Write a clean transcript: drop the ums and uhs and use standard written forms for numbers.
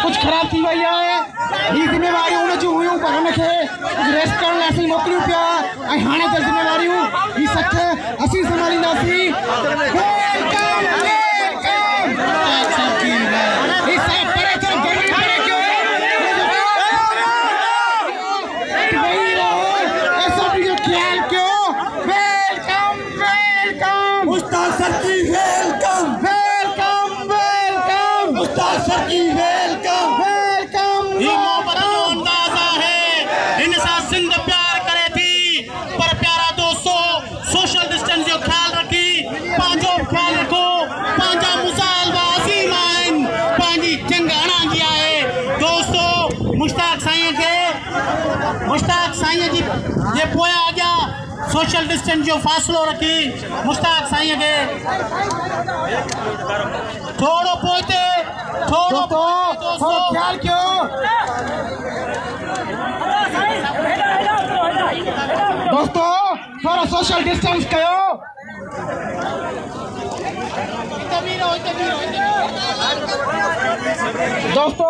कुछ खराब थी भैया ये जिम्मेवारी उन्हें जो हुई पर उनके रेस्ट करने ऐसी नौकरी पिया हाणे तो जिम्मेवारी ये सच असी संभाली नासी मुश्ताक साईं जी ये पोया आ गया सोशल डिस्टेंस जो फासलो रखी मुश्ताक साईं के थोड़ो पोते थोड़ो दोस्तों ख्याल क्यों दोस्तों थोड़ा सोशल डिस्टेंस कयो दोस्तों